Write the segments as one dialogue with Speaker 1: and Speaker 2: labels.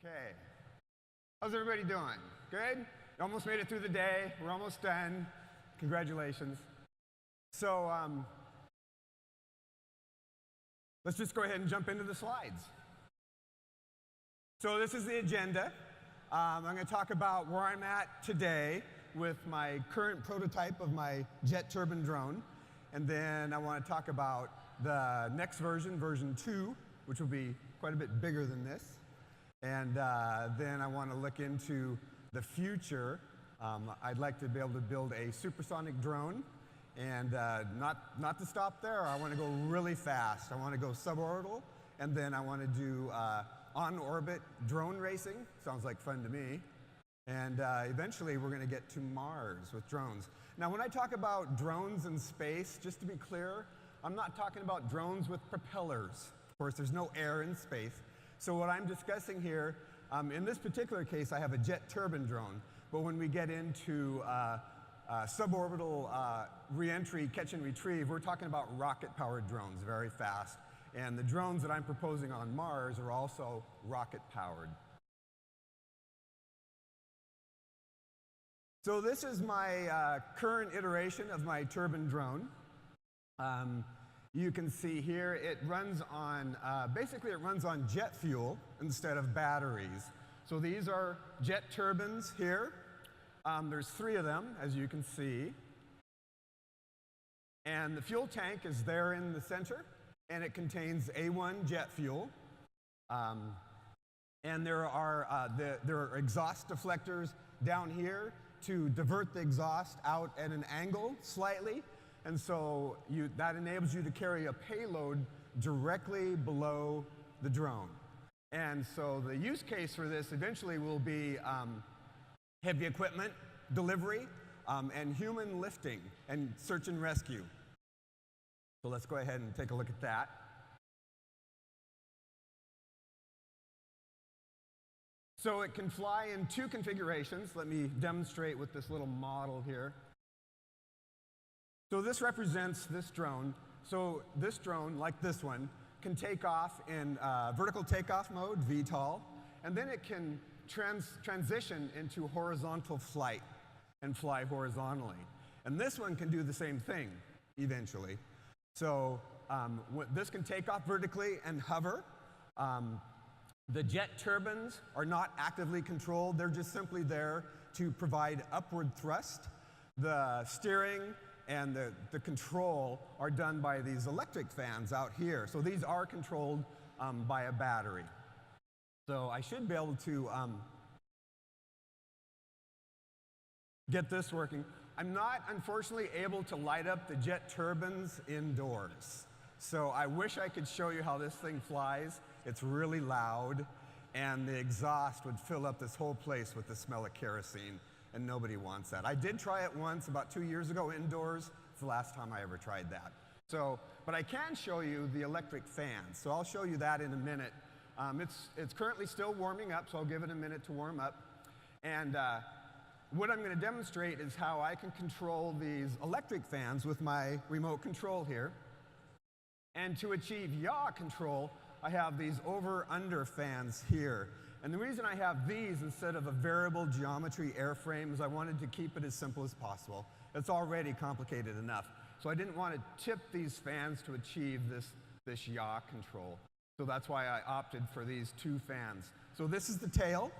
Speaker 1: Okay. How's everybody doing? Good? You almost made it through the day. We're almost done. Congratulations. So let's just go ahead and jump into the slides. So this is the agenda. I'm going to talk about where I'm at today with my current prototype of my jet turbine drone. And then I want to talk about the next version, version 2, which will be quite a bit bigger than this. And then I want to look into the future. I'd like to be able to build a supersonic drone. And not to stop there, I want to go really fast. I want to go suborbital, and then I want to do on-orbit drone racing. Sounds like fun to me. And eventually we're going to get to Mars with drones. Now when I talk about drones in space, just to be clear, I'm not talking about drones with propellers. Of course, there's no air in space. So what I'm discussing here, in this particular case, I have a jet turbine drone. But when we get into suborbital re-entry, catch and retrieve, we're talking about rocket-powered drones, very fast. And the drones that I'm proposing on Mars are also rocket-powered. So this is my current iteration of my turbine drone. You can see here it runs on, basically it runs on jet fuel instead of batteries. So these are jet turbines here. There's 3 of them, as you can see. And the fuel tank is there in the center, and it contains A1 jet fuel. And there are exhaust deflectors down here to divert the exhaust out at an angle slightly. And so that enables you to carry a payload directly below the drone. And so the use case for this eventually will be heavy equipment delivery and human lifting and search and rescue. So let's go ahead and take a look at that. So it can fly in 2 configurations. Let me demonstrate with this little model here. So this represents this drone. So this drone, like this one, can take off in vertical takeoff mode, VTOL, and then it can transition into horizontal flight and fly horizontally. And this one can do the same thing eventually. So this can take off vertically and hover. The jet turbines are not actively controlled. They're just simply there to provide upward thrust. The steering and the control are done by these electric fans out here. So these are controlled by a battery. So I should be able to get this working. I'm not, unfortunately, able to light up the jet turbines indoors. So I wish I could show you how this thing flies. It's really loud, and the exhaust would fill up this whole place with the smell of kerosene. And nobody wants that. I did try it once about 2 years ago indoors. It's the last time I ever tried that. So, but I can show you the electric fans. So I'll show you that in a minute. It's currently still warming up, so I'll give it a minute to warm up. And what I'm going to demonstrate is how I can control these electric fans with my remote control here. And to achieve yaw control, I have these over-under fans here. And the reason I have these instead of a variable geometry airframe is I wanted to keep it as simple as possible. It's already complicated enough. So I didn't want to tip these fans to achieve this yaw control. So that's why I opted for these 2 fans. So this is the tail.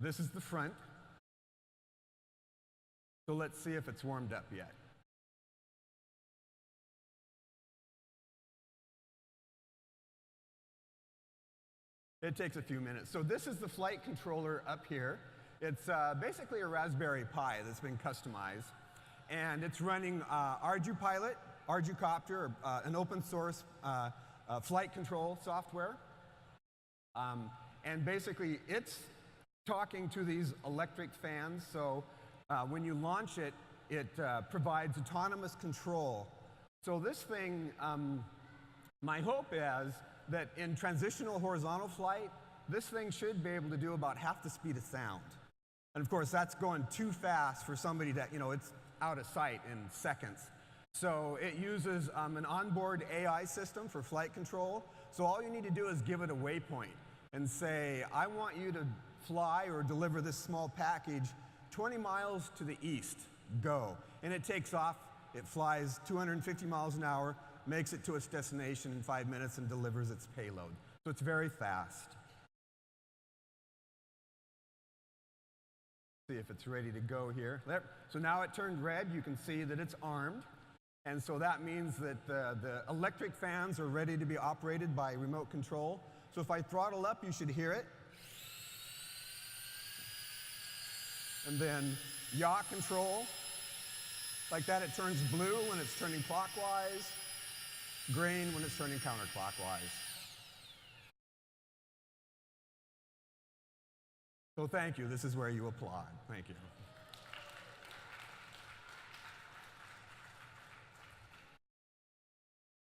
Speaker 1: This is the front. So let's see if it's warmed up yet. It takes a few minutes. So this is the flight controller up here. It's basically a Raspberry Pi that's been customized. And it's running ArduPilot, ArduCopter, an open source flight control software. And basically it's talking to these electric fans. So when you launch it, it provides autonomous control. So this thing, my hope is that in transitional horizontal flight, this thing should be able to do about half the speed of sound. And of course, that's going too fast for somebody that, it's out of sight in seconds. So it uses an onboard AI system for flight control. So all you need to do is give it a waypoint. and say, I want you to fly or deliver this small package 20 miles to the east, go. And it takes off, it flies 250 miles an hour, makes it to its destination in 5 minutes and delivers its payload. So it's very fast. See if it's ready to go here. There. So now it turned red. You can see that it's armed. And so that means that the electric fans are ready to be operated by remote control. So if I throttle up, you should hear it. And then yaw control. Like that, it turns blue when it's turning clockwise, green when it's turning counterclockwise. So thank you. This is where you applaud. Thank you.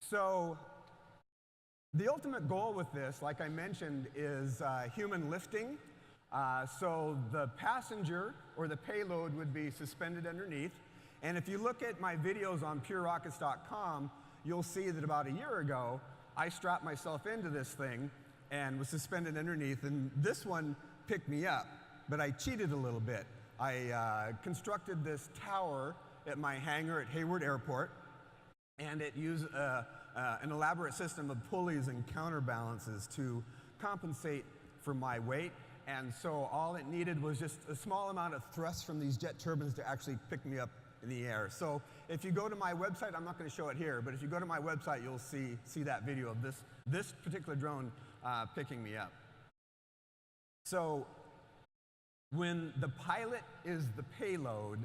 Speaker 1: So the ultimate goal with this, like I mentioned, is human lifting. So the passenger or the payload would be suspended underneath. And if you look at my videos on PureRockets.com, you'll see that about a year ago, I strapped myself into this thing and was suspended underneath. And this one picked me up, but I cheated a little bit. I constructed this tower at my hangar at Hayward Airport, and it used an elaborate system of pulleys and counterbalances to compensate for my weight. And so all it needed was just a small amount of thrust from these jet turbines to actually pick me up in the air. So if you go to my website, I'm not going to show it here, but if you go to my website, you'll see that video of this particular drone picking me up. So when the pilot is the payload,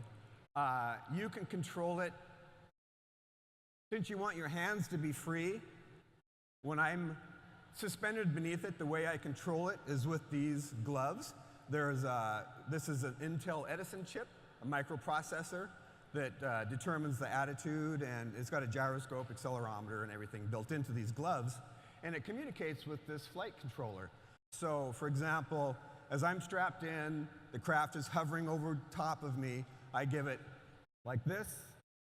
Speaker 1: you can control it. Since you want your hands to be free, when I'm suspended beneath it, the way I control it is with these gloves. This is an Intel Edison chip, a microprocessor that determines the attitude, and it's got a gyroscope, accelerometer, and everything built into these gloves, and it communicates with this flight controller. So, for example, as I'm strapped in, the craft is hovering over top of me, I give it like this,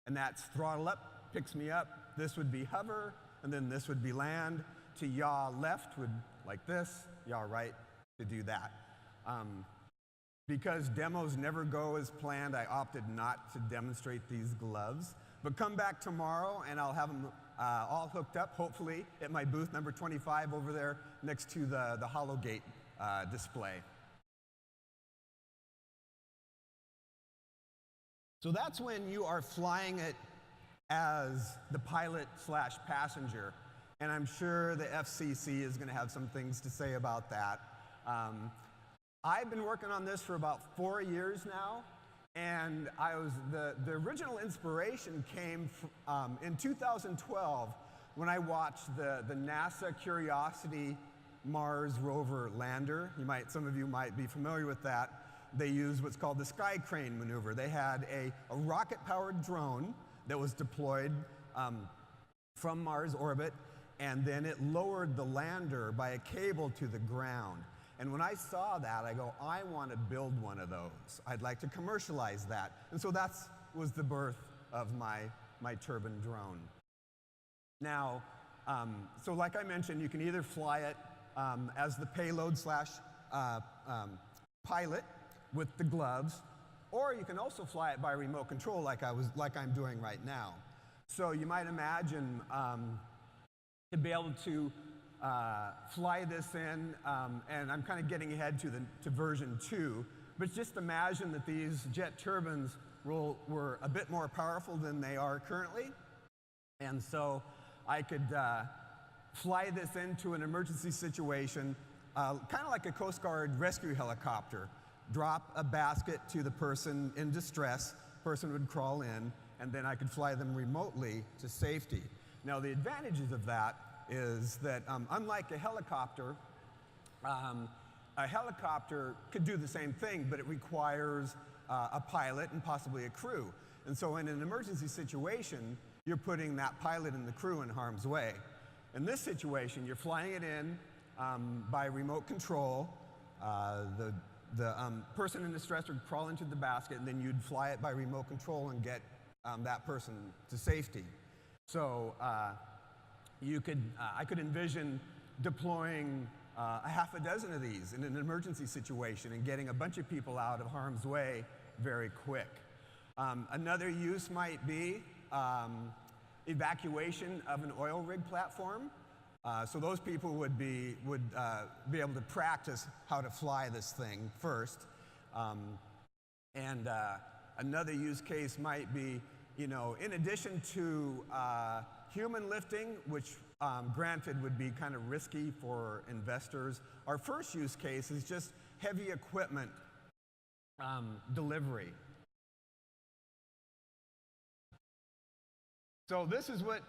Speaker 1: and that's throttle up, picks me up. This would be hover, and then this would be land. To yaw left would like this, yaw right to do that. Because demos never go as planned, I opted not to demonstrate these gloves. But come back tomorrow and I'll have them all hooked up, hopefully, at my booth number 25 over there next to the HoloGate display. So that's when you are flying it as the pilot/passenger. And I'm sure the FCC is going to have some things to say about that. I've been working on this for about 4 years now, and the original inspiration came in 2012 when I watched the NASA Curiosity Mars rover lander. Some of you might be familiar with that. They used what's called the sky crane maneuver. They had a rocket-powered drone that was deployed from Mars orbit, and then it lowered the lander by a cable to the ground. And when I saw that, I go, I want to build one of those. I'd like to commercialize that. And so that was the birth of my Turbine Drone. Now, so like I mentioned, you can either fly it as the payload/pilot with the gloves, or you can also fly it by remote control like I'm doing right now. So you might imagine to be able to fly this in, and I'm kind of getting ahead to version 2, but just imagine that these jet turbines were a bit more powerful than they are currently. And so I could fly this into an emergency situation, kind of like a Coast Guard rescue helicopter. Drop a basket to the person in distress, person would crawl in, and then I could fly them remotely to safety. Now the advantages of that is that unlike a helicopter could do the same thing, but it requires a pilot and possibly a crew. And so in an emergency situation, you're putting that pilot and the crew in harm's way. In this situation, you're flying it in by remote control. The person in distress would crawl into the basket, and then you'd fly it by remote control and get that person to safety. So I could envision deploying a half a dozen of these in an emergency situation and getting a bunch of people out of harm's way very quick. Another use might be evacuation of an oil rig platform. So those people would be able to practice how to fly this thing first. Another use case might be, in addition to human lifting, which granted would be kind of risky for investors, our first use case is just heavy equipment delivery. So this is what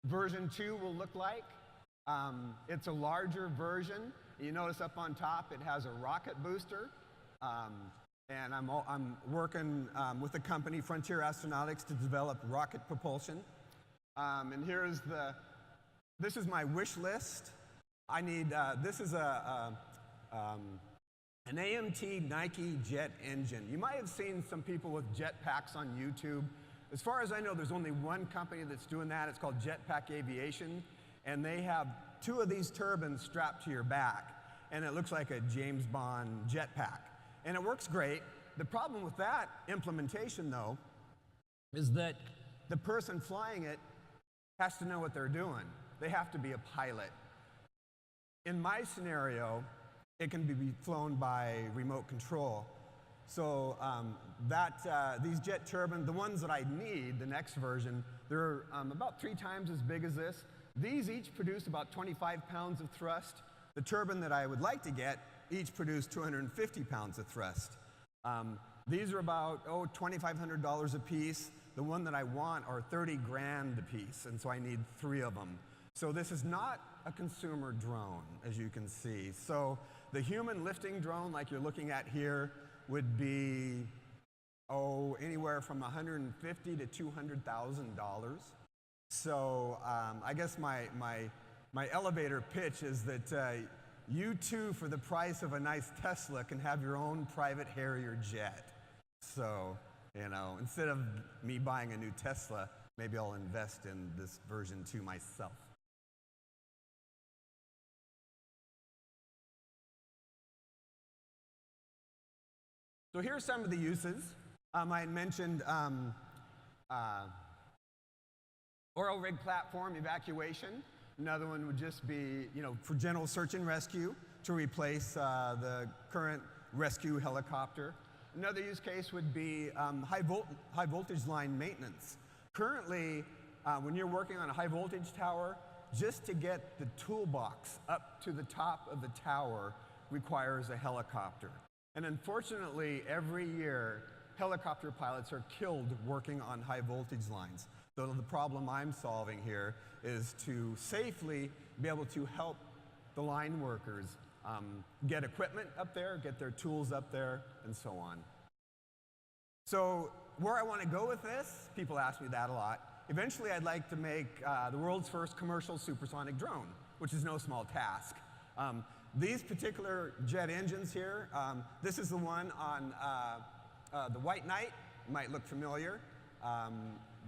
Speaker 1: version 2 will look like. It's a larger version. You notice up on top it has a rocket booster. And I'm working with the company Frontier Astronautics to develop rocket propulsion. And this is my wish list. I need, this is an AMT Nike jet engine. You might have seen some people with jetpacks on YouTube. As far as I know, there's only one company that's doing that. It's called Jetpack Aviation. And they have 2 of these turbines strapped to your back. And it looks like a James Bond jetpack. And it works great. The problem with that implementation, though, is that the person flying it has to know what they're doing. They have to be a pilot. In my scenario, it can be flown by remote control. So these jet turbines, the ones that I need, the next version, they're about 3 times as big as this. These each produce about 25 pounds of thrust. The turbine that I would like to get each produce 250 pounds of thrust. These are about, $2,500 a piece. The one that I want are 30 grand a piece, and so I need 3 of them. So this is not a consumer drone, as you can see. So the human lifting drone, like you're looking at here, would be, anywhere from $150,000 to $200,000. So I guess my elevator pitch is that you too, for the price of a nice Tesla, can have your own private Harrier jet. So, instead of me buying a new Tesla, maybe I'll invest in this version 2 myself. So here's some of the uses. I mentioned oil rig platform evacuation. Another one would just be, for general search and rescue to replace the current rescue helicopter. Another use case would be high voltage line maintenance. Currently, when you're working on a high voltage tower, just to get the toolbox up to the top of the tower requires a helicopter. And unfortunately, every year, helicopter pilots are killed working on high voltage lines. So the problem I'm solving here is to safely be able to help the line workers get equipment up there, get their tools up there, and so on. So where I want to go with this, people ask me that a lot. Eventually, I'd like to make the world's first commercial supersonic drone, which is no small task. These particular jet engines here, this is the one on the White Knight. Might look familiar.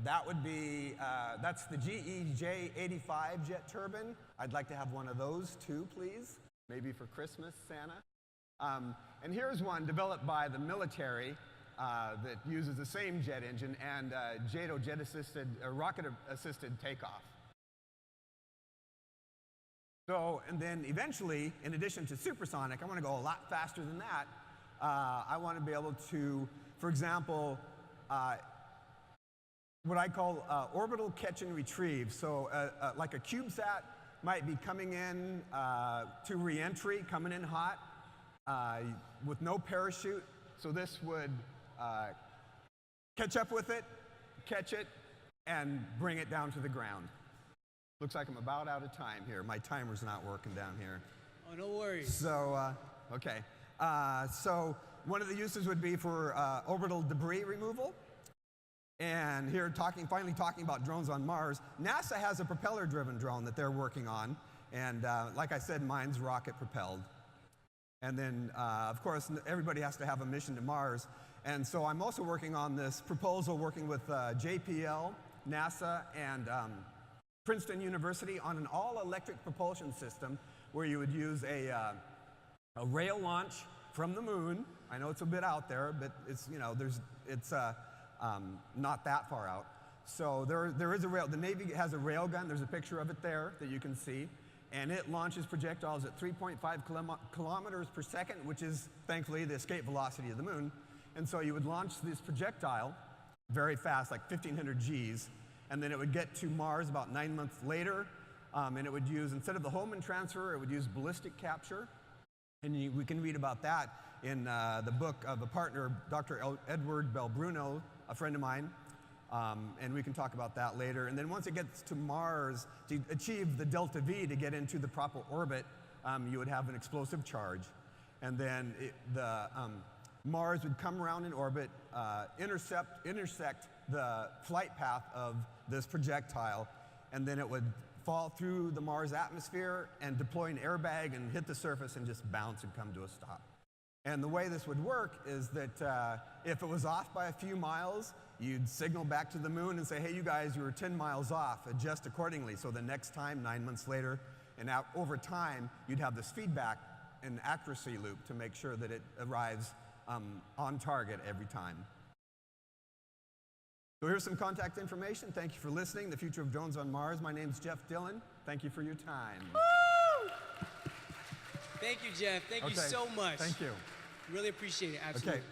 Speaker 1: That would be, that's the GE J85 jet turbine. I'd like to have one of those too, please. Maybe for Christmas, Santa. And here's one developed by the military that uses the same jet engine and JATO, rocket-assisted takeoff. So, and then eventually, in addition to supersonic, I want to go a lot faster than that. I want to be able to, for example, what I call orbital catch and retrieve. So like a CubeSat might be coming in to re-entry, coming in hot with no parachute. So this would catch up with it, catch it, and bring it down to the ground. Looks like I'm about out of time here. My timer's not working down here.
Speaker 2: Oh, no worries.
Speaker 1: So, okay. So one of the uses would be for orbital debris removal. And here, finally talking about drones on Mars, NASA has a propeller-driven drone that they're working on. And like I said, mine's rocket-propelled. And then, of course, everybody has to have a mission to Mars. And so I'm also working on this proposal, working with JPL, NASA, and Princeton University on an all-electric propulsion system where you would use a rail launch from the moon. I know it's a bit out there, but it's, you know, it's not that far out. So there is a rail. The Navy has a rail gun. There's a picture of it there that you can see. And it launches projectiles at 3.5 kilometers per second, which is, thankfully, the escape velocity of the moon. And so you would launch this projectile very fast, like 1,500 Gs, and then it would get to Mars about 9 months later, and it would use, instead of the Hohmann transfer, it would use ballistic capture. And we can read about that in the book of a partner, Dr. Edward Belbruno, a friend of mine. And we can talk about that later. And then once it gets to Mars, to achieve the delta V to get into the proper orbit, you would have an explosive charge. And then Mars would come around in orbit, intersect the flight path of this projectile, and then it would fall through the Mars atmosphere and deploy an airbag and hit the surface and just bounce and come to a stop. And the way this would work is that if it was off by a few miles, you'd signal back to the moon and say, hey, you guys, you were 10 miles off, adjust accordingly. So the next time, 9 months later, and over time, you'd have this feedback and accuracy loop to make sure that it arrives on target every time. So here's some contact information. Thank you for listening. The Future of Drones on Mars. My name's Jeff Dillon. Thank you for your time.
Speaker 2: Thank you, Jeff. Thank you so much.
Speaker 1: Thank you.
Speaker 2: Really appreciate it. Absolutely.
Speaker 1: Okay.